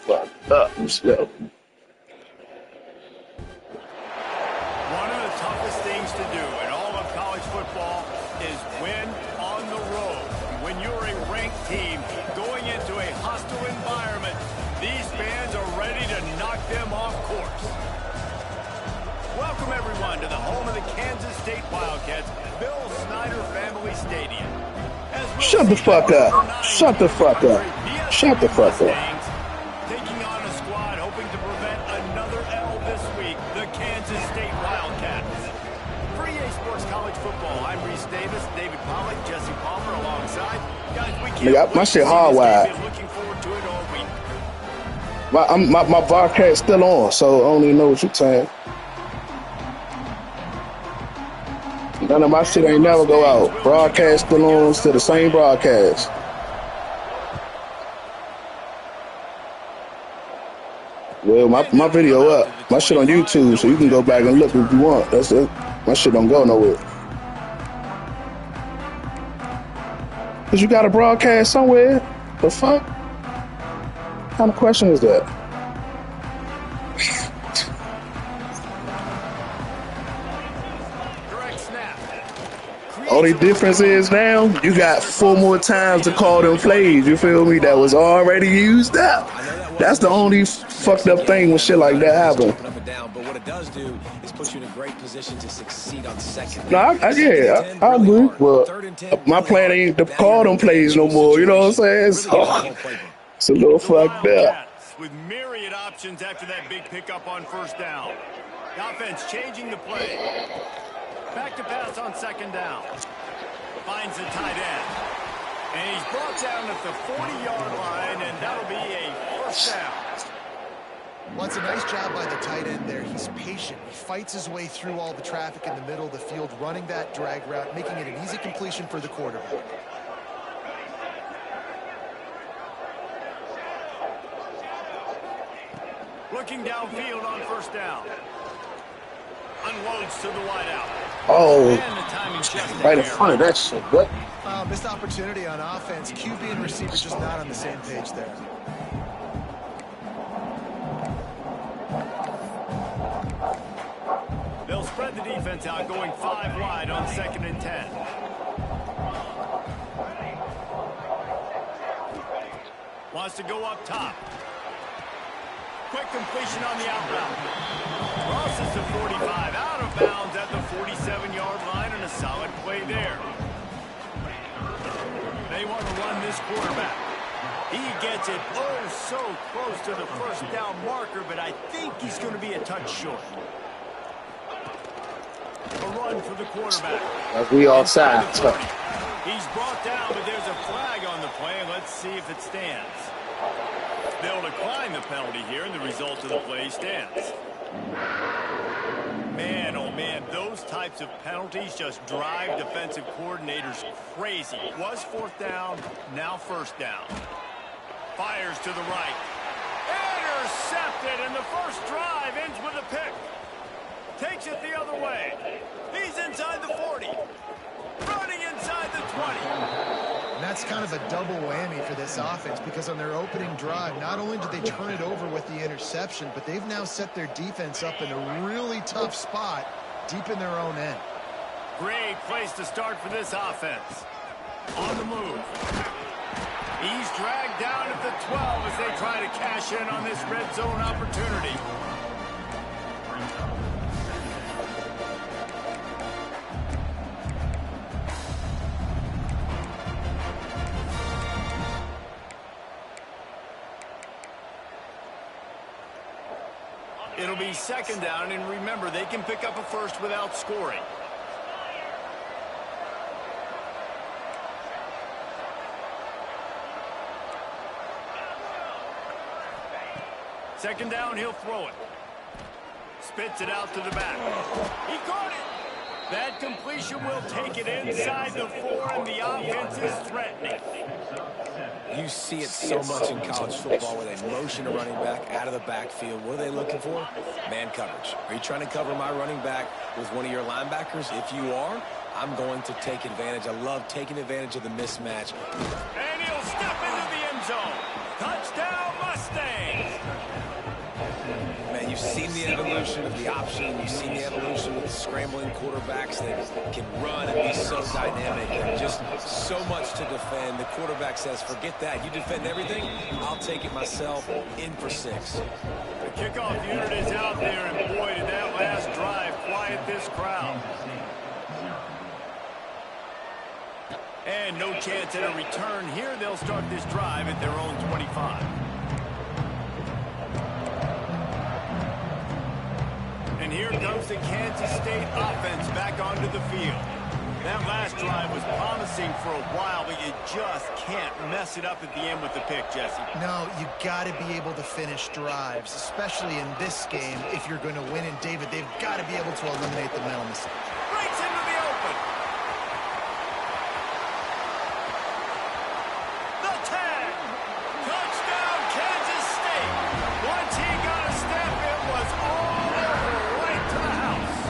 Fucked up. So. One of the toughest things to do in all of college football is win on the road. When you're a ranked team going into a hostile environment, these fans are ready to knock them off course. Welcome, everyone, to the home of the Kansas State Wildcats, Bill Snyder Family Stadium. Shut the fuck up. Shut the fuck up. Shut the fuck up. Taking on a squad hoping to prevent another L this week, the Kansas State Wildcats. For EA Sports College Football, I'm Reese Davis, David Pollack, Jesse Palmer alongside. Guys, we can't my shit hardwired. looking forward to it all week. My broadcast still on, so I don't even know what you're saying. None of my shit ain't never go out. Broadcast still on, still the same broadcast. Well, my video up. My shit on YouTube, so you can go back and look if you want. That's it. My shit don't go nowhere. Cause you got a broadcast somewhere. The fuck? What kind of question is that? Only difference is now you got 4 more times to call them plays. You feel me? That was already used up. That's the only fucked up thing when shit like that happen. But what it does do is put you in a great position to succeed on second. No, I agree. But my plan ain't to call them plays no more. You know what I'm saying? It's a little fucked up. With myriad options after that big pickup on first down. The offense changing the play. Back to pass on second down. Finds the tight end. And he's brought down at the 40-yard line, and that'll be a first down. Well, it's a nice job by the tight end there. He's patient. He fights his way through all the traffic in the middle of the field, running that drag route, making it an easy completion for the quarterback. Looking downfield on first down. Unloads to the wideout. Oh, right in front of that shit. What? Missed opportunity on offense. QB and receiver just not on the same page there. They'll spread the defense out, going 5 wide on 2nd and 10. Wants to go up top. Quick completion on the out route. Crosses the 45, out of bounds at the 47-yard line, and a solid play there. They want to run this quarterback. He gets it so close to the first down marker, but I think he's going to be a touch short. A run for the quarterback. Like we all side. He's brought down, but there's a flag on the play. Let's see if it stands. They'll decline the penalty here, and the result of the play stands. Man, oh man, those types of penalties just drive defensive coordinators crazy. Was fourth down, now first down. Fires to the right. Intercepted, and the first drive ends with a pick. Takes it the other way. He's inside the 40. Running inside the 20. And that's kind of a double whammy for this offense, because on their opening drive, not only did they turn it over with the interception, but they've now set their defense up in a really tough spot deep in their own end. Great place to start for this offense. On the move. He's dragged down at the 12 as they try to cash in on this red zone opportunity. It'll be second down, and remember, they can pick up a first without scoring. Second down, he'll throw it. Spits it out to the back. He caught it. That completion will take it inside the 4, and the offense is threatening. You see it so much in college football where they motion a running back out of the backfield. What are they looking for? Man coverage. Are you trying to cover my running back with one of your linebackers? If you are, I'm going to take advantage. I love taking advantage of the mismatch. And he'll step into the end zone. Touchdown, Mustangs! Man, you've seen the evolution of the option. You've seen the evolution of the scrambling quarterbacks that can run and be so dynamic. And just so much to defend. The quarterback says, forget that. You defend everything, I'll take it myself. In for 6. The kickoff unit is out there, and boy, did that last drive quiet this crowd. And no chance at a return here. They'll start this drive at their own 25. And here comes the Kansas State offense back onto the field. That last drive was promising for a while, but you just can't mess it up at the end with the pick, Jesse. No, you got to be able to finish drives, especially in this game. If you're going to win, and David, they've got to be able to eliminate the mental mistake. Breaks into the open. The tag. Touchdown, Kansas State. Once he got a step, it was all over, right to the house.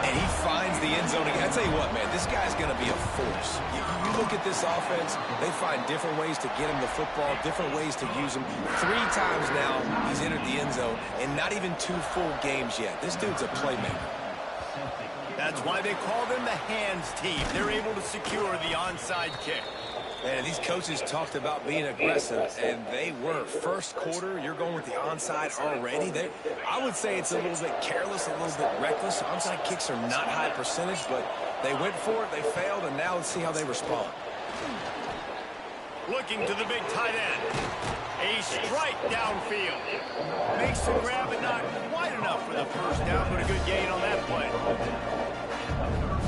And he finds the end zone. I tell you what, man, this guy's going to be a force. You look at this offense, they find different ways to get him the football, different ways to use him. 3 times now he's entered the end zone, and not even 2 full games yet. This dude's a playmaker. That's why they call them the hands team. They're able to secure the onside kick. And these coaches talked about being aggressive, and they were. First quarter, you're going with the onside already. I would say it's a little bit careless, a little bit reckless. Onside kicks are not high percentage, but they went for it, they failed, and now let's see how they respond. Looking to the big tight end. A strike downfield. Makes the grab, and not quite enough for the first down, but a good gain on that play.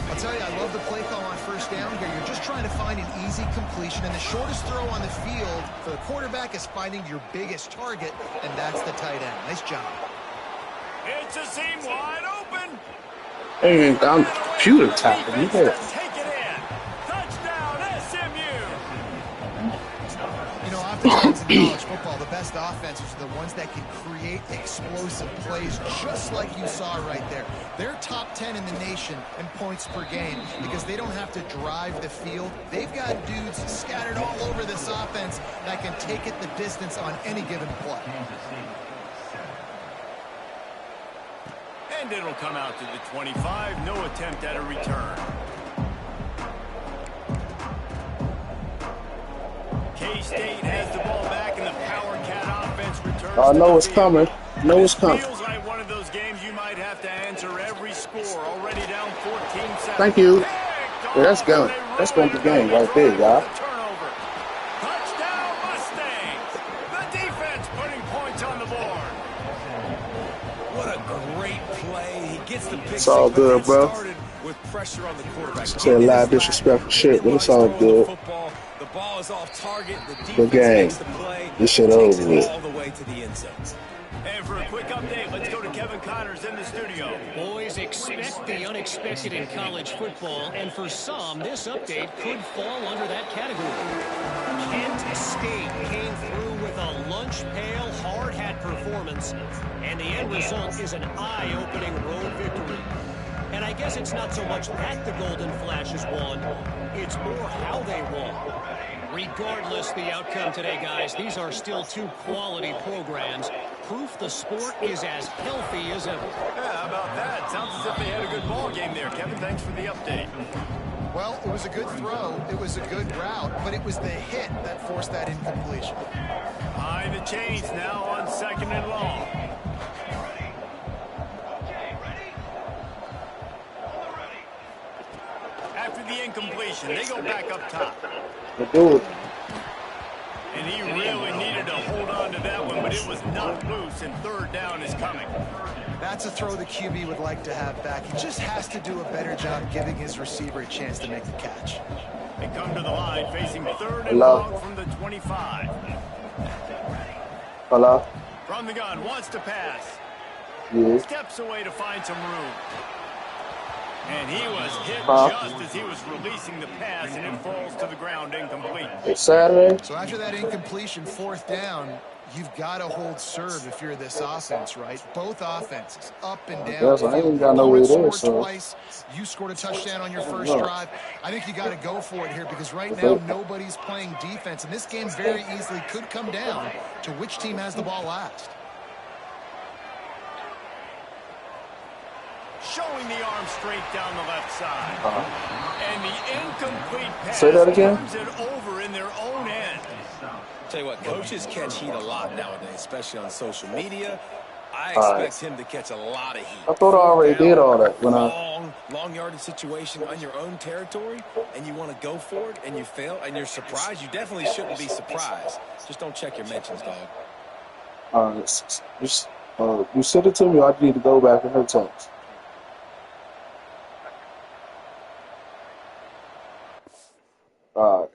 I'll tell you, I love the play call on first down here. You're just trying to find an easy completion, and the shortest throw on the field for the quarterback is finding your biggest target, and that's the tight end. Nice job. It's a seam wide open. Hey, I'm computer tapping. Take it in. Touchdown, SMU. You know, oftentimes in college football, the best offenses are the ones that can create explosive plays, just like you saw right there. They're top 10 in the nation in points per game because they don't have to drive the field. They've got dudes scattered all over this offense that can take it the distance on any given play. And it'll come out to the 25. No attempt at a return. K-State has the ball back, and the Power Cat offense returns. I know it's coming. It's coming. Feels like one of those games you might have to answer every score. Already down 14-7. Thank you. Yeah, that's going. That's going to the game right there, y'all. Turnover. Touchdown, Mustangs. The defense putting points on the board. What a great play. He gets the pick. It's all good, bro. With pressure on the quarterback. Say a lot of disrespectful shit, but it's all good. The ball is off target. The Good defense game. makes the play. This shit Takes over it with. all the way to the end zone. And for a quick update, let's go to Kevin Connors in the studio. Boys, expect the unexpected in college football, and for some, this update could fall under that category. Kent State came through with a lunch pail, hard hat performance, and the end result is an eye-opening road victory. And I guess it's not so much that the Golden Flashes won, it's more how they won. Regardless the outcome today, guys, these are still two quality programs. Proof the sport is as healthy as ever. Yeah, how about that? Sounds as if they had a good ball game there. Kevin, thanks for the update. Well, it was a good throw. It was a good route, but it was the hit that forced that incompletion. Behind the chains now on 2nd and long. After the incompletion, they go back up top. Let's do it. And he really needed to hold on to that one, but it was not loose, and 3rd down is coming. That's a throw the QB would like to have back. He just has to do a better job giving his receiver a chance to make the catch. They come to the line facing 3rd and Hello. long from the 25. Hello? From the gun, wants to pass. Yes. Steps away to find some room. And he was hit just as he was releasing the pass, and it falls to the ground incomplete. It's Saturday. So after that incompletion, 4th down, you've got to hold serve if you're this offense, right? Both offenses, up and down. Yes, I ain't got no way Opponent there, scored so. twice. You scored a touchdown on your first drive. I think you got to go for it here because right now nobody's playing defense, and this game very easily could come down to which team has the ball last. Showing the arm straight down the left side. And the incomplete pass Say that again? turns it over in their own end. Tell you what, coaches catch heat a lot nowadays, especially on social media. I All right. expect him to catch a lot of heat. I thought I already did all that when I. Long yardage situation on your own territory, and you want to go for it, and you fail, and you're surprised. You definitely shouldn't be surprised. Just don't check your mentions, dog. You sent it to me. I need to go back in her text. All right.